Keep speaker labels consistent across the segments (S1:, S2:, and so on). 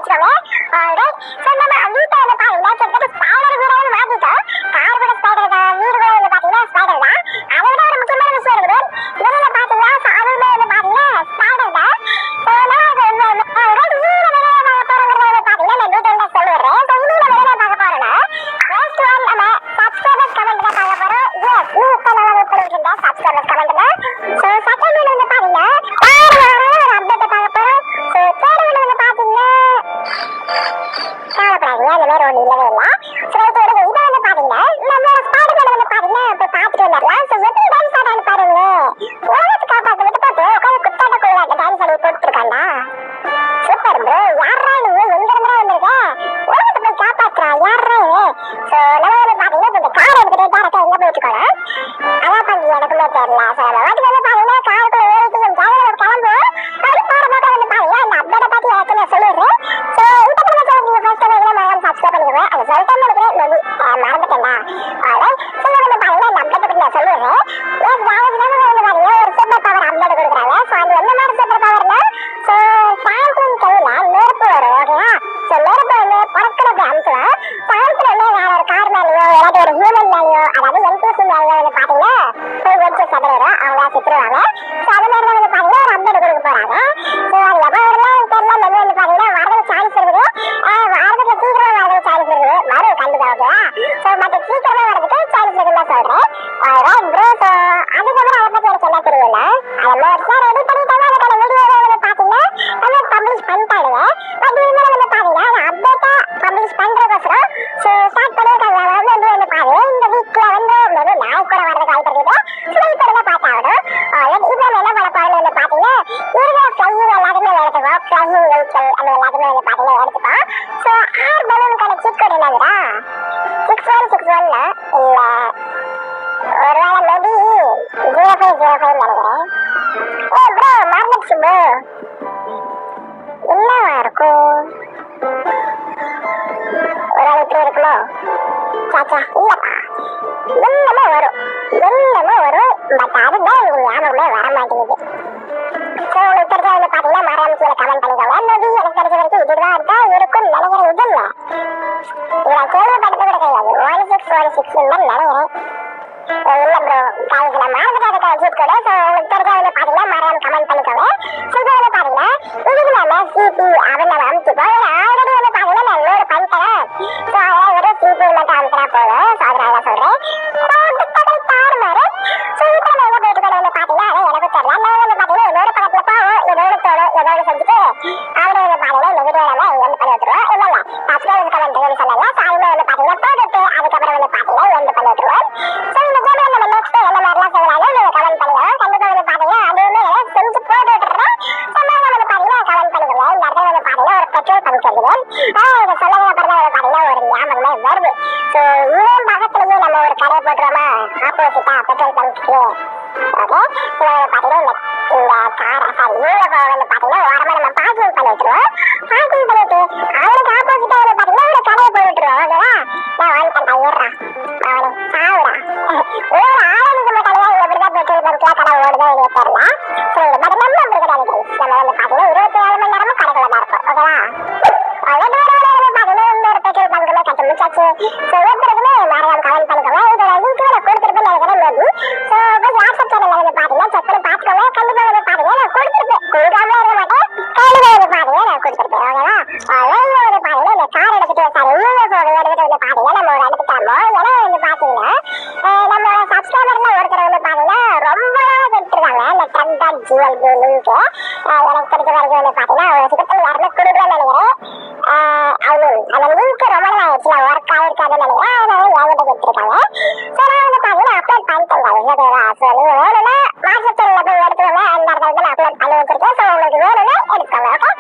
S1: வச்சுக்கோங்க. Alright. So நம்ம வீட்டை வந்து பாத்தீங்கன்னா கிட்டத்தட்ட ஸ்பைடர் வீட வந்து மாத்திட்டோம். கார் கூட ஸ்பைடர் தான், வீடு கூட வந்து பாத்தீங்கன்னா ஸ்பைடர் தான். அதை விட ஒரு முக்கியமான விஷயம் இருக்குது. வெளியில பாத்தீங்கன்னா அதுவுமே வந்து பாத்தீங்கன்னா ஸ்பைடர் தான். சோ நான் ஆல்ரைட் வீடு வெளியில பார்க்க போறோங்கிறத வந்து பாத்தீங்கன்னா நான் டீட்டெயிலா சொல்லிடுறேன். சோ வீடு வெளியில பார்க்க போறோம்னா ஃபர்ஸ்ட் ஒன் நம்ம சப்ஸ்கிரைபர்ஸ் கமெண்ட்ல பார்க்க போறோம். எஸ் நீ இப்ப நம்ம பண்ணிட்டு இருந்த சப்ஸ்கிரைபர்ஸ் கமெண்ட் தான். சோ செகண்ட் வீடு வந்து பாத்தீங்கன்னா ஒரு அப்டேட் பார்க்க போறோம். சோ தேர்ட் வீடு வந்து பாத்தீங்கன்னா காலப்படாதீங்க, அந்த மாதிரி ஒண்ணு இல்லவே இல்லை. சோ இதோட இதை வந்து பாத்தீங்கன்னா நம்மளோட ஸ்பைடர்மேன் வந்து பாத்தீங்கன்னா இப்போ பார்த்துட்டு வந்துடலாம். சோ எப்படி டான்ஸ் ஆடான்னு பாருங்க. உலகத்தை காப்பாற்ற விட்டு போட்டு உட்காந்து குத்தாட்ட கோயிலாட்ட டான்ஸ் ஆடி போட்டுருக்காண்டா. Super bro. யாரா நீ எங்க இருந்தா வந்திருக்க? உலகத்தை போய் காப்பாற்றுறா யாரா இது? சோ நம்ம வந்து பாத்தீங்கன்னா இந்த கார் எடுத்துட்டு டேரக்டா எங்க போயிட்டு இருக்கோம். அதான் பண்ணி எனக்குமே தெரியல. சோ நம்ம வாட்டுக்கு வந்து பாத்தீங்கன்னா காருக்குள்ள ஏறிட்டு என் ஜாலியாக கிளம்பு. அப்படி போற போட்டோ வந்து பாத்தீங்கன்னா இந்த அப்டேட்டை பத்தி ஏற்கனவே சொல்லிடுறேன். சோ இப்போ நம்ம சொல்லுங்க ஃபர்ஸ்ட் டைம் மறக்காம சப்ஸ்கிரைப் பண்ணிடுவேன். அது சொல்லிட்டேன்னு நினைக்கிறேன், மறந்துட்டேன்டா. ஆல்ரைட். சோ வந்து பாத்தீங்கன்னா இந்த அப்டேட்டை பத்தி நான் சொல்லிடுறேன். எஸ் ஜாலியாக வந்து பாத்தீங்கன்னா ஒரு சூப்பர் பவர் அப்டேட் கொடுக்குறாங்க. சோ அது என்ன மாதிரி சூப்பர் பவர்னா சோ சாண்டின் கையில நெருப்பு வரும். ஓகேவா? சோ நெருப்பு வந்து பறக்கிறப்ப அனுப்புவோம். சாயத்துல வந்து வேற ஒரு கார் மேலேயோ இல்லாட்டி ஒரு ஹியூமன் மேலேயோ அதாவது எம்பிசி மேலேயோ வந்து பாத்தீங்கன்னா போய் வச்சு சதவீதம் அவங்க சுற்றுவாங்க. சோ அது மாதிரி வந்து பாத்தீங்கன்னா ஒரு அப்டேட் கொடுக்க போறாங்க. சோ அது எப்போ வரலாம் தெரியல. நம்ம வந்து பாத்தீங்கன்னா வரதுக்கு சான்ஸ் இருக்குது. வரதுக்கு சீக்கிரமா வரதுக்கு சான்ஸ் இருக்குது. வரும் கண்டிப்பா. ஓகேவா? சோ மற்ற சீக்கிரமா வரதுக்கு சான்ஸ் இருக்குன்னு சொல்றேன். ப்ரோ. சோ அதுக்கப்புறம் அதை பத்தி எனக்கு என்ன தெரியல. அதை மோஸ்ட்லா ரெடி பண்ணிட்டாங்க. அதுக்கான வீடியோ வந்து பாத்தீங்கன்னா நம்ம பப்ளிஷ் பண்ணிட்டாங்க. பட் இருந்தாலும் வந்து பாத்தீங்கன்னா அந்த அப்டேட்டா பப்ளிஷ் பண்றதுக்கோசரம் சோ ஸ்டார்ட் பண்ணிருக்காங்க. வந்து வந்து பாருங்க இந்த வீக்ல வந்து நாளைக்கு கூட வரதுக்கு வாய்ப்பு இருக்குது. ஸ்லைட் தான் பார்த்தாகணும். இப்போ நம்ம என்ன பண்ண போறோம்னு வந்து பாத்தீங்கன்னா இருக்க ஃபிளைங் எல்லாத்தையுமே எடுத்துப்போம். ஃபிளைங் வெஹிக்கிள் அந்த எல்லாத்தையுமே வந்து பாத்தீங்கன்னா எடுத்துப்போம். சோ ஆர் பலூனுக்கான சீட் கோட் என்னதுடா 6161 இல்ல ஒருவேளை மேபி 0505 நினைக்கிறேன். ப்ரோ மறந்துடுச்சு ப்ரோ. என்னவா இருக்கும்? ஒரு ஆள் இப்படி இருக்குமோ? சாச்சா இல்லப்பா. என்னமோ வரும் பட் அதுதான் எனக்கு ஞாபகமே வர மாட்டேங்குது. ஸோ உங்களுக்கு தெரிஞ்சா வந்து பார்த்தீங்கன்னா மரம் கீழே கமெண்ட் பண்ணிக்கோங்க. மேபி எனக்கு தெரிஞ்ச வரைக்கும் இதுதான் தான் இருக்கும்னு நினைக்கிறேன். இது இல்லை இதை கேள்விப்பட்டது கூட கிடையாது. 1616 தான் நினைக்கிறேன். இல்ல ப்ரோ காலேஜ்ல மறந்துட்டு சீட் கூட. ஸோ உங்களுக்கு தெரிஞ்சா வந்து பாத்தீங்கன்னா மரம் கமெண்ட் பண்ணிக்கோங்க. ஸோ இது வந்து பாத்தீங்கன்னா இதுக்கு நம்ம சிபி அப்படின்னு நம்ம அமுத்திப்போம். ஆல்ரெடி வந்து பாத்தீங்கன்னா நான் லோடு பண்ணிட்டேன். ஸோ அதாவது ஒரு சிபி மட்டும் அமுத்தினா போதும். ஸோ அதனால சொல்றேன் தாறுமாறு. ஸோ இப்போ நம்ம எங்க போயிட்டு வந்து பாத்தீங்கன்னா அதை எனக்கு தெரியல. நான் வந்து பாத்தீங்கன்னா என்னோட பக்கத்துல போவோம். ஏதோடு செஞ்சுட்டு அவரை வந்து பாத்தீங்கன்னா இந்த வீடியோ நம்ம எந்த பண்ணி விட்டுருவோம். இல்ல சப்ஸ்கிரைபர் கமெண்ட் சொல்லல. ஸோ அதுல வந்து பாத்தீங்கன்னா போட்டுட்டு அதுக்கப்புறம் வந்து பாத்தீங்கன்னா எந்த பண்ணி விட்டுருவோம். ஸோ இந்த கேம்ல நம்ம நெக்ஸ்ட் என்ன மாதிரிலாம் செய்யறாங்க நீங்க கமெண்ட் பண்ணிக்கலாம். கண்டிப்பா வந்து பாத்தீங்கன்னா அதுவுமே செஞ்சு போட்டு விட்டுறேன். சொன்னாங்க வந்து பாத்தீங்கன்னா கமெண்ட் பண்ணிக்கலாம். இந்த இடத்துல வந்து பாத்தீங்கன்னா ஒரு பெட்ரோல் பங்க் இருக்குது. இதை சொல்லவே அப்புறம் வந்து பாத்தீங்கன்னா ஒரு ஞாபகமே வருது. ஸோ இவன் பக்கத்துலயே நம்ம ஒரு கடை போட்டுருவோமா ஆப்போசிட்டா பெட்ரோல் பங்க்கு. ஓகே. ஸோ பாத்தீங்கன்னா இந்த காரை சாரி யூஎஃப்ஓ வந்து பாத்தீங்கன்னா ஓரமா நம்ம பார்க்கிங் பண்ணி விட்டுருவோம். பார்க்கிங் பண்ணிட்டு அவனுக்கு ஆப்போசிட்டா வந்து பாத்தீங்கன்னா ஒரு கடையை போய் விட்டுருவோம். ஓகேவா? நான் வாங்கிட்டேன் ஏறா அவனே சாவுடா. ஒரு ஆளுக்கு மட்டும் எப்படிதான் பெட்ரோல் பங்க்ல கடை ஓடுதோ இல்லையோ தெரியல. சரி பட் நம்ம அப்படி கிடையாது. நம்ம வந்து பாத்தீங்கன்னா 24 மணி நேரமும் கடைக்குள்ள தான் இருக்கும். ஓகேவா? பாத்தீங்கன்னா இந்த ஒரு பெட்ரோல் பங்க்ல கட்ட முடிச்சாச்சு. ஸோ எப்படிக்குமே மறக்காம கமெண்ட் பண்ணிக்கோங்க. இதோட லிங்க் நான் கொடுத்துருப்பேன் நினைக்கிறேன் மேபி. ஸோ வாட்ஸ்அப் சேனல்ல வந்து பாத்தீங்கன்னா செக் பண்ணி பார்த்துக்கோங்க. கண்டிப்பா வந்து பாத்தீங்கன்னா நான் கொடுத்துருப்பேன். கொடுக்காம இருக்க மாட்டேன். கையில வந்து பாத்தீங்கன்னா நான் கொடுத்துருப்பேன். ஓகேவா? வந்து பாத்தீங்கன்னா இந்த கார் எடுத்துட்டு சாரி யூஎஃப்ஓ எடுத்துட்டு வந்து பாத்தீங்கன்னா நம்ம ஒரு இடத்துக்கு தரணும். ஏன்னா வந்து பாத்தீங்கன்னா நம்ம சப்ஸ்கிரைபர்ல ஒருத்தர் வந்து பாத்தீங்கன்னா ரொம்ப கேட்டுருக்காங்க இந்த ட்ரக் டாட் ஜிஎல்பி லிங்க். எனக்கு தெரிஞ்ச வரைக்கும் வந்து பாத்தீங்கன்னா ஒரு சிக்கத்தில் யாருமே கொடுக்கலன்னு நினைக்கிறேன். அந்த லிங்க் ரொம்ப நாள் ஆயிடுச்சுல ஒர்க் ஆயிருக்காதுன்னு நினைக்கிறேன். அதனால என்கிட்ட கேட்டுருக்காங்க. ஸோ நான் வந்து பாத்தீங்கன்னா அப்லோட் பண்ணிட்டேன். ஓகேவா? ஸோ நீங்க வேணும்னா வாட்ஸ்அப் சேனல்ல போய் எடுத்துக்கோங்க. அந்த இடத்துல நான் அப்லோட் பண்ணி வச்சிருக்கேன். ஸோ உங்களுக்கு வேணும்னா எடுத்துக்கோங்க. ஓகே.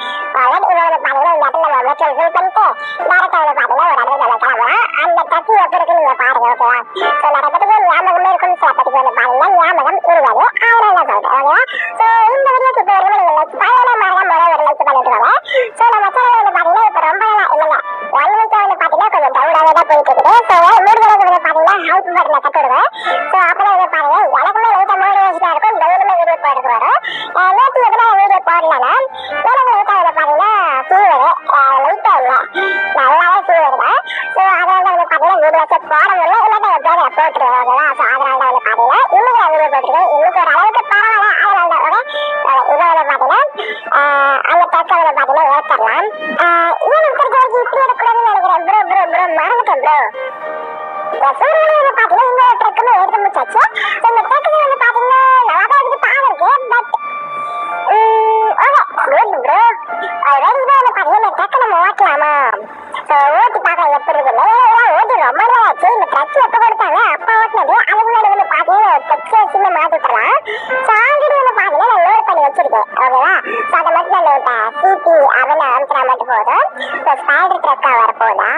S1: இது வந்து பாத்தீங்கன்னா இந்த இடத்துல நம்ம மெட்ரல் ஃபில் பண்ணிட்டு டேரக்டா வந்து பாத்தீங்கன்னா ஒரு இடத்துல நம்ம கிளம்பலாம். அந்த டச்சு எப்படி இருக்கு நீங்க பாருங்க. ஓகேவா? ஸோ நிறைய பேருக்கு ஞாபகமே இருக்கும். சில பேருக்கு வந்து பாத்தீங்கன்னா ஞாபகம் இருக்காது. அதனால நான் சொல்றேன். ஓகேவா? ஸோ இந்த வீடியோக்கு இப்போ வரைக்கும் நீங்க லைக் பண்ணலாம். மறக்காம ஒரு லைக் பண்ணிட்டுருவாங்க. ஸோ நம்ம சேனல் வந்து பாத்தீங்கன்னா இப்போ ரொம்ப இல்லைங்க 1 வீக்கா வந்து பாத்தீங்கன்னா கொஞ்சம் டவுனாவே தான் போயிட்டு இருக்குது. ஸோ முடிஞ்சளவுக்கு வந்து பாத்தீங்கன்னா ஹைப் பட்டனை தட்டுடுவேன். ஸோ அப்பதான் வந்து பாருங்க எனக்குமே லைட்டா மோட்டிவேஷனா இருக்கும். டெய்லியுமே வீடியோ போட்டு வரும். நேற்று எதுனா வீடியோ போடலன்னா எனக்கு லைட்டா வந்து பாத்தீங்கன்னா ஃபீவர் லைட்டா நல்லாவே ஃபீல் வருது. ஸோ அதனால வந்து பார்த்தீங்கன்னா வீடியோஸை போட முடியல, இல்லாட்டி எப்படியாவது போட்டுருவேன். ஓகேவா? ஸோ அதனால தான் வந்து பார்த்தீங்கன்னா இன்னைக்கு நான் வீடியோ போட்டுருக்கேன். இன்னைக்கு ஒரு அளவுக்கு பரவாயில்ல. அதனால தான் ஓகே. இதை வந்து பார்த்தீங்கன்னா அந்த டக்கை வந்து பார்த்தீங்கன்னா ஏற்றலாம். எனக்கு தெரிஞ்ச வரைக்கும் இப்படி எடுக்கக்கூடாதுன்னு நினைக்கிறேன். ப்ரோ மறந்துட்டேன் ப்ரோ. சூரியனை வந்து பார்த்தீங்கன்னா இந்த ட்ரக்குமே எடுத்து முடிச்சாச்சு. ஸோ இந்த ட்ரக்குக்கு வந்து பார்த்தீங்கன்னா நல்லா தான் இதுக்கு பாவம் இருக்கு. But okay good bro. Already தான் வந்து பார்த்தீங்கன்னா இந்த ட்ரக்கை நம்ம ஓட்டலாமா? ஸோ ஓட்டி பார்க்கலாம் எப்படி இருக்குன்னு. ஓட்டி ரொம்ப நாள் ஆச்சு. இந்த ட்ரக் எப்போ கொடுத்தாங்க அப்போ ஓட்டினது. அதுக்கு முன்னாடி வந்து பார்த்தீங்கன்னா டெக்ஸி சின்ன மாற்றி விட்டுறலாம். ஸோ ஆல்ரெடி வந்து பார்த்தீங்கன்னா நான் லோட் பண்ணி வச்சிருக்கேன். ஓகேவா? ஸோ அதை மட்டும் நான் சிபி அவனை அனுப்பிச்சா மட்டும் போதும். ஸோ ஸ்பைடர் ட்ரக்காக வரப்போதா?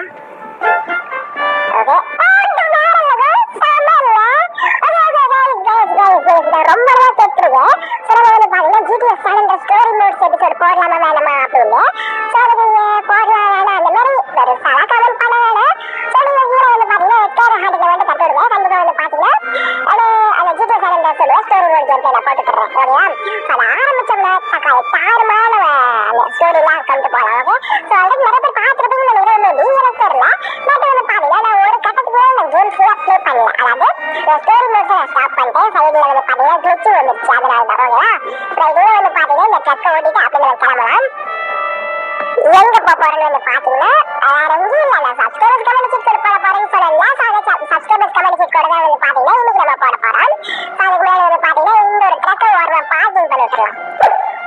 S1: ஓகே ரொம்ப நாள் கேட்டுருக்கேன். ஸோ நம்ம வந்து பார்த்தீங்கன்னா GTS channel story mods episode போடலாமா வேணாமா அப்படின்னு. ஸோ அது நீங்கள் போடலாம் வேணாம் அந்த மாதிரி ஒரு சலா கமெண்ட் பண்ண வேணாம். ஸோ நீங்கள் ஹீரோ வந்து பார்த்தீங்கன்னா எட்டாயிரம் ஹார்ட்டுக்கு வந்து கட்டு விடுவேன். கண்டிப்பாக வந்து பார்த்தீங்கன்னா அந்த ஜிடிஎஸ் சேனல் சொல்லுவேன் ஸ்டோரி மோட் கேம் நான் போட்டுக்கிறேன். ஓகேயா? அதை ஆரம்பிச்சோம்னா தாறுமான அந்த ஸ்டோரிலாம் கொண்டு போகலாம். ஓகே. ஸோ ஆல்ரெடி நிறைய பேர் பார்த்துருப்பீங்க நினைக்கிறேன். எனக்கு தெரியல. பட் வந்து பார்த்தீங்கன்னா நான் ஒரு கட்டத்துக்கு நான் கேம் ஃபுல்லாக ப்ளே பண்ணல. அதாவது ஸ்டோரி மோட்ஸை நான் ஸ்டாப் பண்ணிட்டேன். சைடில் வந்து பார்த்தீங்கன்னா கிளிச்சு வந்துருச்சு. அதனால தான். ஓகேவா? ஸோ இதுவும் வந்து பார்த்தீங்கன்னா இந்த ட்ரக்கை ஓட்டிட்டு அப்படி நம்ம கிளம்பலாம். எங்க போறேன்னு வந்து பாத்தீங்கன்னா எங்கேயும் இல்ல. நான் சப்ஸ்கிரைபர்ஸ் கமெண்ட் சீட் போட போறேன்னு சொன்னேன். சப்ஸ்கிரைபர்ஸ் கமெண்ட் சீட் கூட தான் வந்து பாத்தீங்கன்னா இன்னைக்கு நம்ம போட போறோம். அதுக்கு மேல வந்து பாத்தீங்கன்னா இந்த ஒரு ட்ரக்கை ஓரமா பார்க்கிங் பண்ணி விட்டுருவோம்.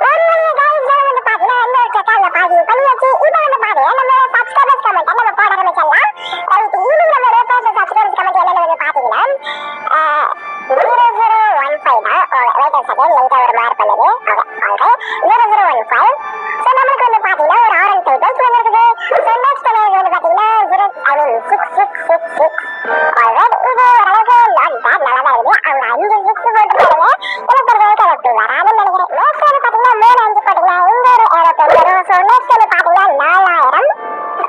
S1: ஒரு மணி கைஸ் வந்து பாத்தீங்கன்னா இந்த ஒரு ட்ரக்கை அங்க பார்க்கிங் பண்ணி வச்சு இப்போ வந்து பாத்தீங்கன்னா நம்ம சப்ஸ்கிரைபர்ஸ் கமெண்ட் நம்ம போட ஆரம்பிச்சிடலாம். ரைட். இன்னைக்கு நம்ம ரோட்டோஸ் சப்ஸ்கிரைபர்ஸ் கமெண்ட் என்னன்னு வந்து பாத்தீங்கன்னா 0015 தான். வெயிட் a second லைட்டா ஒரு மார்க் பண்ணுது. ஓகே 0015. ஸோ நம்மளுக்கு வந்து பாத்தீங்கன்னா ஒரு ஆரன் டைப் வந்துருக்குது. ஸோ நெக்ஸ்ட் வந்து பாத்தீங்கன்னா 6666. ஆல்ரைட். இது ஓரளவுக்கு நாட் பேட், நல்லா தான் இருக்குது. அவங்க 5 6 போட்டுருக்காங்க. எனக்கு தெரிஞ்ச அளவுக்கு வராதுன்னு நினைக்கிறேன். நெக்ஸ்ட் வந்து பாத்தீங்கன்னா 3 5 போட்டுக்கலாம். இந்த ஒரு ஏரோப்ளேன் வரும். ஸோ நெக்ஸ்ட் வந்து பாத்தீங்கன்னா 4000.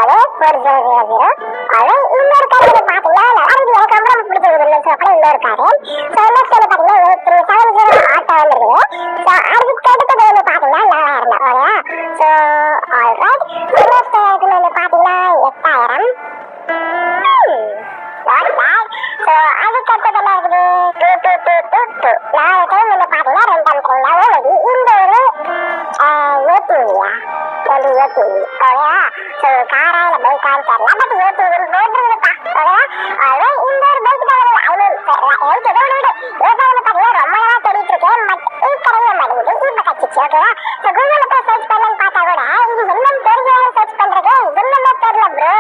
S1: அதே 4000. ஆல்ரைட். இன்னொரு கார் வந்து பாத்தீங்கன்னா நல்லா எனக்கு ரொம்ப பிடிச்சிருக்கு. ஸோ அப்புறம் இன்னொரு காரு. ஸோ நெக்ஸ்ட் வந்து பாத்தீங்கன்னா 8370 ஆட்டோ வந்துருக்குது. ஸோ அதுக்கு அடுத்தது வந்து பாத்தீங்கன்னா 4000 தான். ஓகேவா? So alright. நெக்ஸ்ட் வந்து பாத்தீங்கன்னா 8000. Not bad. ஸோ அதுக்கு அடுத்தது என்ன இருக்குது? 2222. 4 டைம் வந்து பாத்தீங்கன்னா 2 ட்ரெயினா ஓடுது. இந்த ஒரு ஏடிவியா ஏடிவி. ஓகேவா? ஸோ காரா இல்லை பைக்கான்னு தெரியல. பட் ஏடிவி போட்டுருக்குப்பா. ஓகேவா? ஆல்ரைட். இந்த ஒரு பைக் தான் வருது. ஐநூறு ரைட். ஏதோ விடு. ஏதோ வந்து பாத்தீங்கன்னா ரொம்ப நாளா தேடிட்டு இருக்கேன். பட் கிடைக்க மாட்டேங்குது. இப்ப கட்சிச்சு. ஓகேவா? ஸோ கூகுளில் போய் சர்ச் பண்ணலான்னு பார்த்தா கூட இது என்னன்னு தெரிஞ்சவங்க சர்ச் பண்றது என்னமே தெரியல ப்ரோ.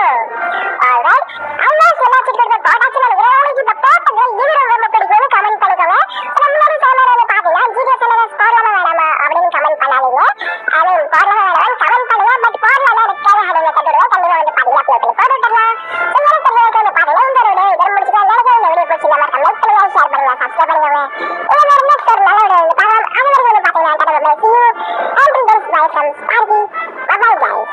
S1: ஆல்ரைட். அல்வாஸ் எல்லா சிக்கன் போட்டாச்சு நினைக்கிறேன். உங்களுக்கு இந்த போட்டது எவ்வளோ ரொம்ப பிடிக்கும்னு கமெண்ட் பண்ணிக்கோங்க. நம்மளோட சேனல் வந்து பாத்தீங்கன்னா ஜிடிஎஸ் சேனல் போடலாமா வேணாமா அப்படின்னு கமெண்ட் பண்ணாதீங்க. ஐ மீன் போடலாமா வேணாமான்னு கமெண்ட் பண்ணுங்க. பட் போடலாம் எனக்கு தேவை ஹார்டில் கட்டுடுவேன். கண்டிப்பாக வந்து பாத்தீங்கன்னா அப்லோட் பண்ணி போட்டுடலாம். எனக்கு தெரிஞ்சவங்க வந்து பாத்தீங்கன்னா இந்த வீடியோ இதெல்லாம் முடிச்சுக்கலாம். நினைக்கிறேன் இந்த வீடியோ பிடிச்சி நம்ம லைக் பண்ணுங்க, ஷேர் பண்ணுங்க, சப்ஸ்கிரைப் பண்ணிக்கோங்க. இதே மாதிரி நெக்ஸ்ட் ஒரு நல்ல வீடியோ வந்து பார்க்கலாம். அது வரைக்கும் வந்து பாத்தீங்கன்னா see you and readers bye from Sparky. Bye bye guys.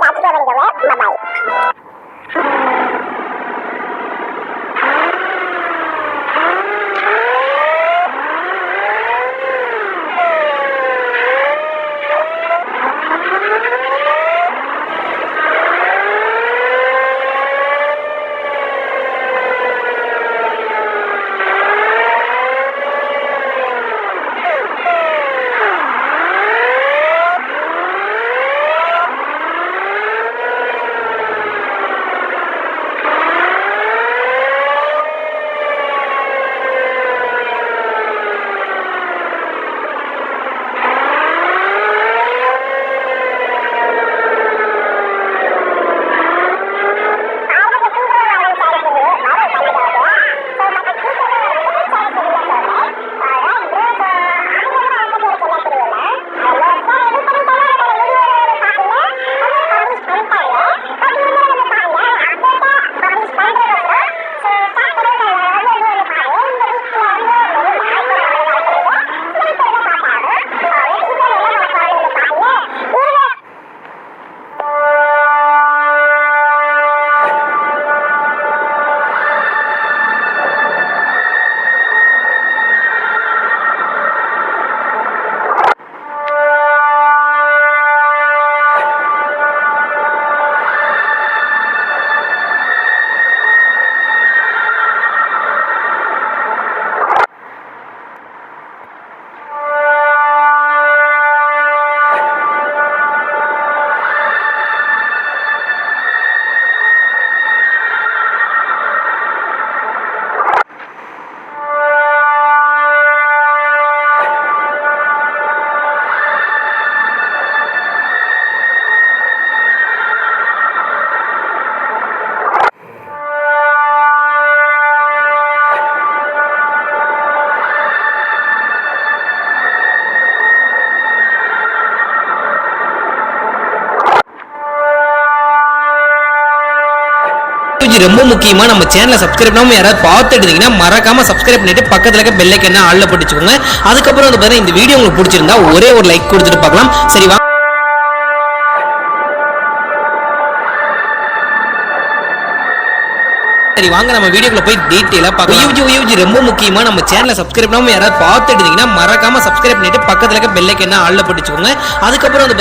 S1: Subscribe பண்ணிக்கோங்க. Bye bye.
S2: ரொம்ப முக்கியமா நம்ம சேனலை சப்ஸ்கிரைப் பண்ணாம யாராவது பார்த்துட்டு இருந்தீங்கன்னா மறக்காம சப்ஸ்கிரைப் பண்ணிட்டு பக்கத்துல இருக்க பெல் ஐகானை ஆல்ல போட்டுச்சுக்கோங்க. அதுக்கப்புறம் வந்து பாத்தீங்கன்னா இந்த வீடியோ உங்களுக்கு பிடிச்சிருந்தா ஒரே ஒரு லைக் கொடுத்துட்டு பார்க்கலாம். சரி வாங்க. சரி வாங்க நம்ம வீடியோக்குள்ள போய் டீடைலா பார்க்கலாம். யூஜி ரொம்ப முக்கியமா நம்ம சேனலை சப்ஸ்கிரைப் பண்ணாம யாராவது பார்த்துட்டு இருந்தீங்கன்னா மறக்காம சப்ஸ்கிரைப் பண்ணிட்டு பக்கத்துல இருக்க பெல் ஐகானை ஆல்ல போட்டுச்சுக்கோங்க. அதுக்கப்புறம் வந்து